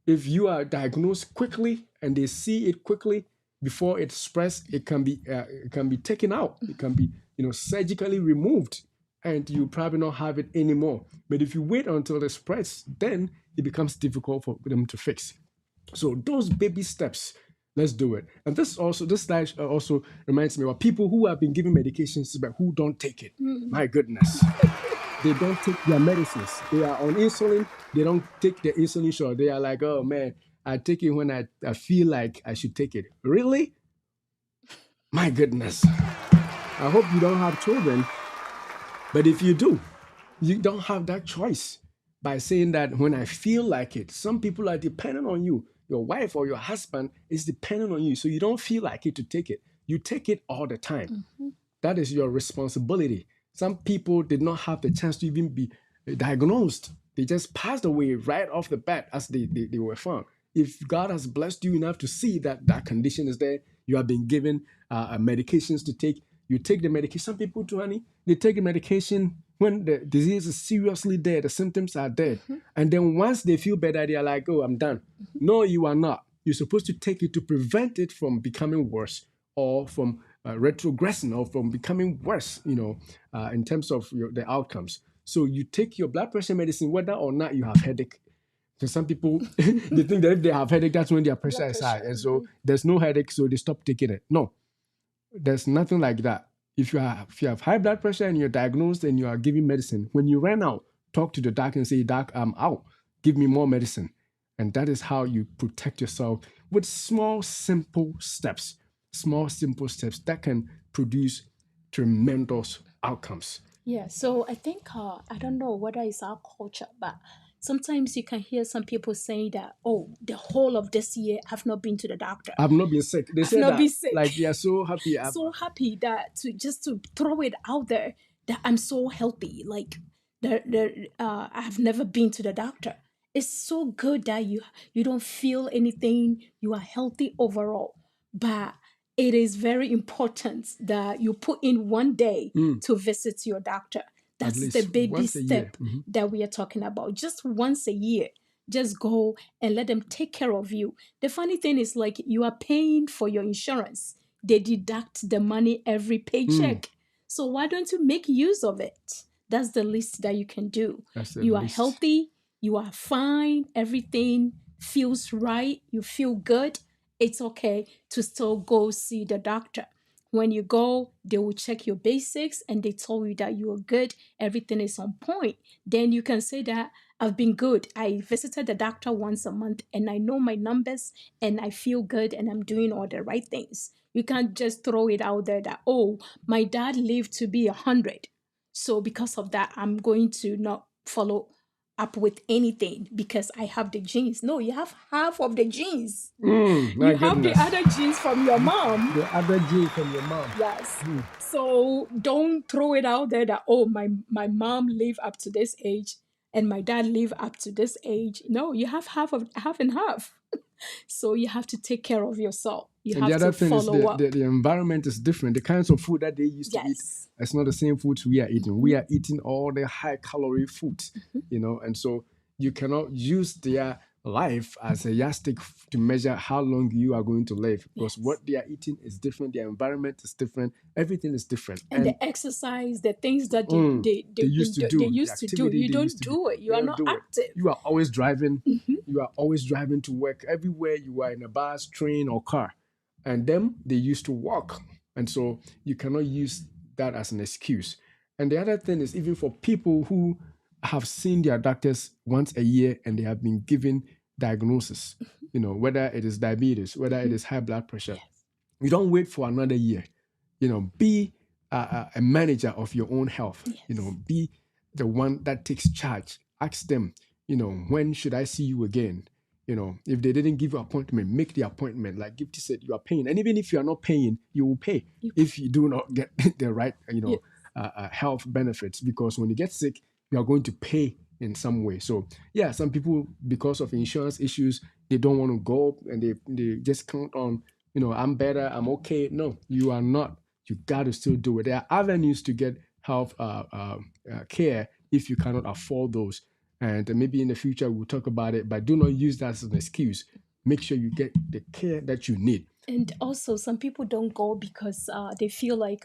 If you are diagnosed quickly and they see it quickly before it spreads, it can be taken out. It can be surgically removed, and you probably not have it anymore. But if you wait until it spreads, then it becomes difficult for them to fix. So those baby steps, let's do it. And this slide also reminds me about people who have been given medications but who don't take it. My goodness. They don't take their medicines. They are on insulin. They don't take the insulin shot. They are like, oh man, I take it when I feel like I should take it. Really? My goodness. I hope you don't have children. But if you do, you don't have that choice by saying that when I feel like it. Some people are dependent on you. Your wife or your husband is dependent on you. So you don't feel like it to take it. You take it all the time. That is your responsibility. Some people did not have the chance to even be diagnosed. They just passed away right off the bat as they were found. If God has blessed you enough to see that that condition is there, you have been given medications to take. You take the medication. Some people too, honey, they take the medication when the disease is seriously there, the symptoms are there. And then once they feel better, they are like, oh, I'm done. No, you are not. You're supposed to take it to prevent it from becoming worse or from retrogressing or from becoming worse, in terms of the outcomes. So you take your blood pressure medicine whether or not you have headache. So some people they think that if they have headache, that's when their pressure is high, and so there's no headache, so they stop taking it. No, there's nothing like that. If you have high blood pressure and you're diagnosed and you are giving medicine, when you run out, talk to the doctor and say, Doc, I'm out. Give me more medicine. And that is how you protect yourself with small, simple steps that can produce tremendous outcomes. Yeah, so I think I don't know whether it's our culture, but sometimes you can hear some people saying that, oh, the whole of this year I've not been to the doctor. I've not been sick. They I've say not that been sick. like they are so happy. So happy that to throw it out there that I'm so healthy. Like I have never been to the doctor. It's so good that you don't feel anything. You are healthy overall, but it is very important that you put in one day to visit your doctor. That's the baby step that we are talking about. Just once a year. Just go and let them take care of you. The funny thing is, like, you are paying for your insurance. They deduct the money every paycheck. So why don't you make use of it? That's the least that you can do. You are healthy. You are fine. Everything feels right. You feel good. It's okay to still go see the doctor. When you go, they will check your basics and they tell you that you are good. Everything is on point. Then you can say that I've been good. I visited the doctor once a month and I know my numbers and I feel good and I'm doing all the right things. You can't just throw it out there that, oh, my dad lived to be 100. So because of that, I'm going to not follow up with anything because I have the genes. No, you have half of the genes. You have the other genes from your mom. The other gene from your mom. Yes. So don't throw it out there that, oh, my mom lived up to this age and my dad lived up to this age. No, you have half and half. So you have to take care of yourself. You and have the other to thing is follow up. the environment is different. The kinds of food that they used to eat, it's not the same foods we are eating. We are eating all the high calorie foods, and so you cannot use their life as a yardstick to measure how long you are going to live because what they are eating is different. Their environment is different. Everything is different. And the exercise, the things that they used to do, you don't do it. You are not active. You are always driving. You are always driving to work. Everywhere you are in a bus, train, or car. And them, they used to walk. And so you cannot use that as an excuse. And the other thing is, even for people who have seen their doctors once a year and they have been given diagnosis, whether it is diabetes, whether it is high blood pressure, you don't wait for another year. Be a manager of your own health. Be the one that takes charge. Ask them, when should I see you again? If they didn't give you appointment, make the appointment. Like Gifty said, you are paying, and even if you are not paying, you will pay if you do not get the right, health benefits. Because when you get sick, you are going to pay in some way. So yeah, some people, because of insurance issues, they don't want to go, and they just count on, I'm better, I'm okay. No, you are not. You got to still do it. There are avenues to get health care if you cannot afford those. And maybe in the future we'll talk about it, but do not use that as an excuse. Make sure you get the care that you need. And also, some people don't go because they feel like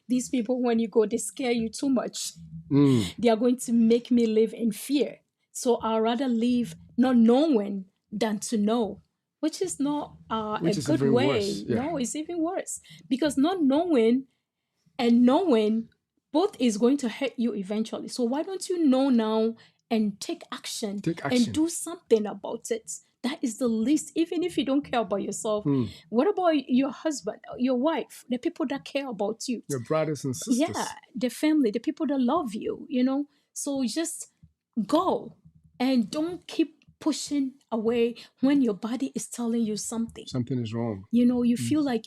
these people, when you go, they scare you too much. They are going to make me live in fear. So I'd rather live not knowing than to know, which is not Which a is good even way. worse. Yeah. No, it's even worse. Because not knowing and knowing, both is going to hurt you eventually. So why don't you know now and take action, and do something about it? That is the least. Even if you don't care about yourself, what about your husband, your wife, the people that care about you, Your brothers and sisters? yeah, the family, the people that love you, so just go, and don't keep pushing away when your body is telling you something is wrong. You feel like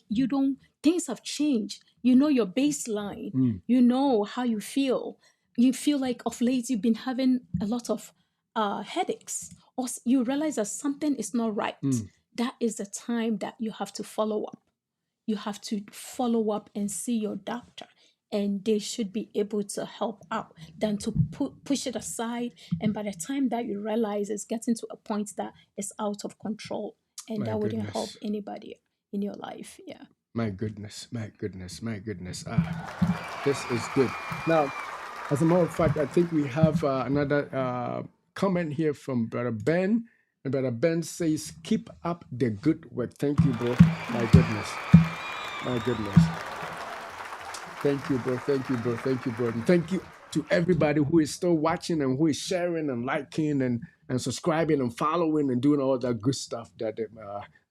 things have changed. You know your baseline. You know how you feel. You feel like of late you've been having a lot of headaches, or you realize that something is not right. That is the time that you have to follow up. You have to follow up and see your doctor, and they should be able to help out than to push it aside. And by the time that you realize, it's getting to a point that it's out of control, and that wouldn't help anybody in your life. Yeah. My goodness, my goodness, my goodness. This is good. Now, as a matter of fact, I think we have another comment here from Brother Ben. And Brother Ben says, keep up the good work. Thank you, bro. My goodness. My goodness. Thank you, bro. Thank you, bro. Thank you, bro. And thank you to everybody who is still watching and who is sharing and liking and subscribing and following and doing all that good stuff that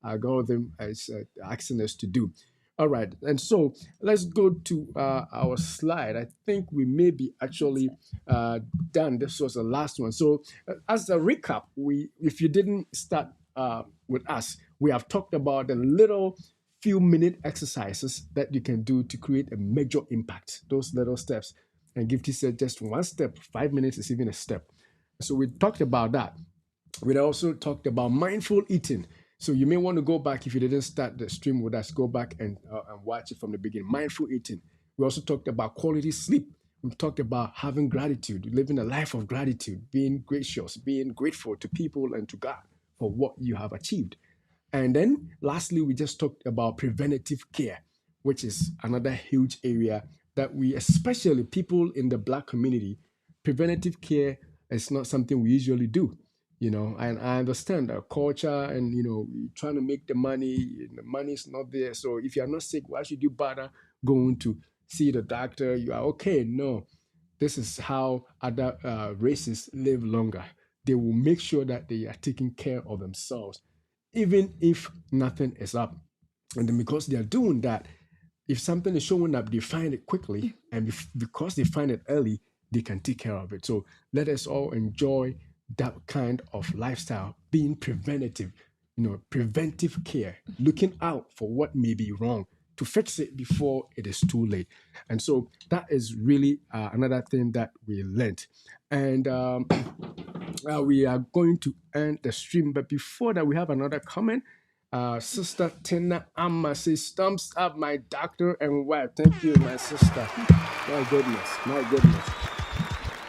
algorithm is asking us to do. All right, and so let's go to our slide. I think we may be actually done. This was the last one. So as a recap, if you didn't start with us, we have talked about the little few minute exercises that you can do to create a major impact. Those little steps. And Gifty said just one step, 5 minutes is even a step. So we talked about that. We also talked about mindful eating. So you may want to go back, if you didn't start the stream with us, go back and watch it from the beginning. Mindful eating. We also talked about quality sleep. We talked about having gratitude, living a life of gratitude, being gracious, being grateful to people and to God for what you have achieved. And then lastly, we just talked about preventative care, which is another huge area that we, especially people in the Black community, preventative care is not something we usually do. And I understand our culture and, trying to make the money is not there. So if you're not sick, why should you bother going to see the doctor? You are okay. No, this is how other races live longer. They will make sure that they are taking care of themselves, even if nothing is up. And then because they are doing that, if something is showing up, they find it quickly. And because they find it early, they can take care of it. So let us all enjoy that kind of lifestyle, being preventative, preventive care, looking out for what may be wrong to fix it before it is too late. And so that is really another thing that we learned. And we are going to end the stream. But before that, we have another comment. Sister Tina Amma says, thumbs up, my doctor and wife. Thank you, my sister. My goodness, my goodness.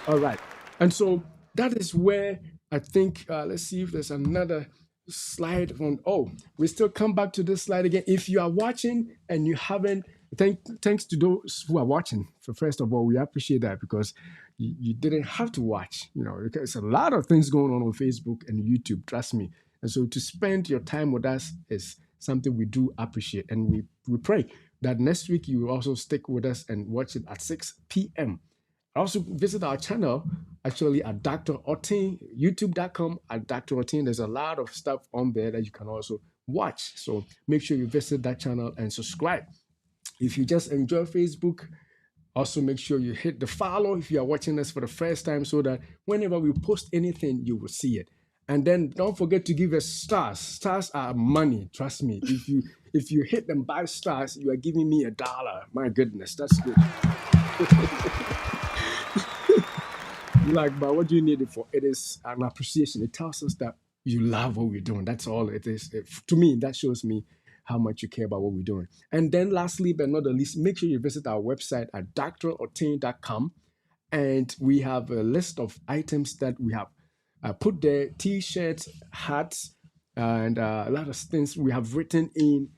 All right. And so that is where I think, let's see if there's another slide on. Oh, we still come back to this slide again. If you are watching and you haven't, thanks to those who are watching. So first of all, we appreciate that, because you didn't have to watch. There's a lot of things going on Facebook and YouTube, trust me. And so to spend your time with us is something we do appreciate. And we pray that next week you will also stick with us and watch it at 6 p.m. Also visit our channel, actually, at DrOteng, youtube.com at DrOteng. There's a lot of stuff on there that you can also watch. So make sure you visit that channel and subscribe. If you just enjoy Facebook, also make sure you hit the follow if you are watching us for the first time, so that whenever we post anything, you will see it. And then don't forget to give us stars. Stars are money. Trust me. If you hit them by stars, you are giving me $1. My goodness, that's good. Like, but what do you need it for? It is an appreciation. It tells us that you love what we're doing. That's all it is. To me, that shows me how much you care about what we're doing. And then lastly, but not the least, make sure you visit our website at DrOteng.com. And we have a list of items that we have put there: t-shirts, hats, and a lot of things we have written in,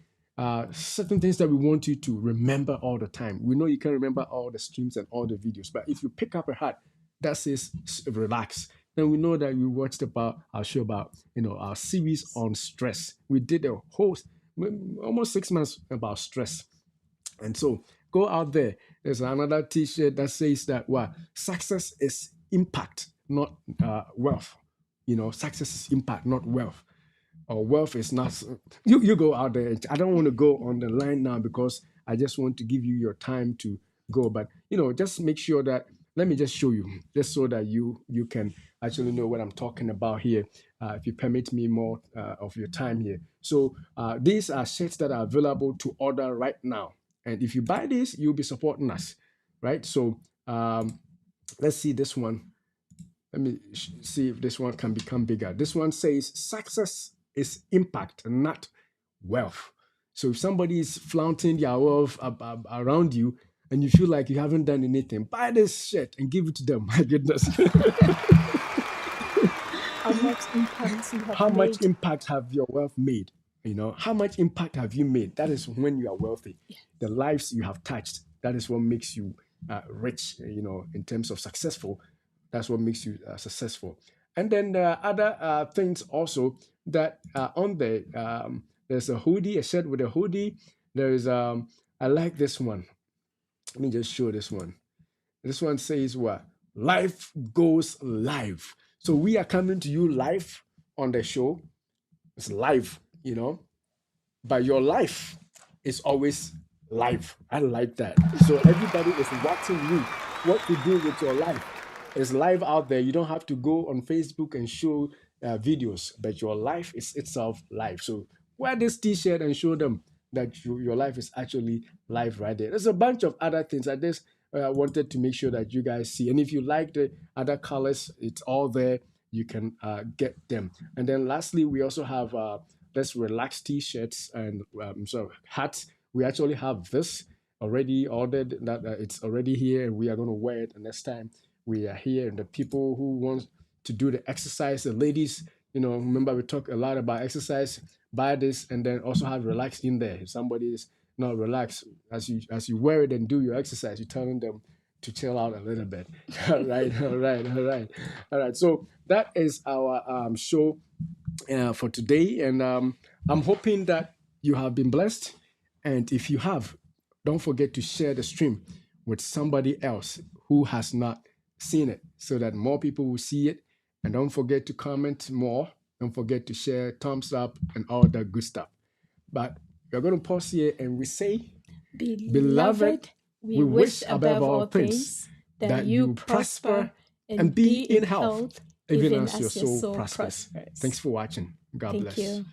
certain things that we want you to remember all the time. We know you can remember all the streams and all the videos, but if you pick up a hat that says relax, then we know that we watched about our show about, our series on stress. We did a whole almost 6 months about stress. And so go out there. There's another t-shirt that says that success is impact, not wealth. Success is impact, not wealth. Or wealth is not. You go out there. I don't want to go on the line now because I just want to give you your time to go. But just make sure that, let me just show you, just so that you can actually know what I'm talking about here. If you permit me more of your time here. So these are shirts that are available to order right now. And if you buy this, you'll be supporting us, right? So let's see this one. Let me see if this one can become bigger. This one says success is impact, not wealth. So if somebody is flaunting their wealth around you and you feel like you haven't done anything, buy this shirt and give it to them. My goodness. How much impact you have How made. much impact have your wealth made? How much impact have you made? That is when you are wealthy. Yeah. The lives you have touched, that is what makes you rich, in terms of successful. That's what makes you successful. And then there are other things also that are on there. There's a hoodie, a shirt with a hoodie. There's, I like this one. Let me just show this one. This one says what? Life goes live. So we are coming to you live on the show. It's live, but your life is always live. I like that. So everybody is watching you. What to do with your life is live out there. You don't have to go on Facebook and show videos, but your life is itself live. So wear this t-shirt and show them that your life is actually live right there. There's a bunch of other things. I just wanted to make sure that you guys see. And if you like the other colors, it's all there. You can get them. And then lastly, we also have let's relax t-shirts and hats. We actually have this already ordered, that it's already here, and we are going to wear it. And next time we are here, and the people who want to do the exercise, the ladies, remember we talk a lot about exercise, buy this, and then also have relax in there. If somebody is not relaxed, as you wear it and do your exercise, you're telling them to chill out a little bit. All right. So that is our show for today, and I'm hoping that you have been blessed. And if you have, don't forget to share the stream with somebody else who has not seen it, so that more people will see it. And don't forget to comment more. Don't forget to share, thumbs up, and all that good stuff. But we're going to pause here and we say, Beloved, we wish above all things that you prosper and be in health, even as your soul prospers. prospers. Thanks for watching. God Thank bless. you.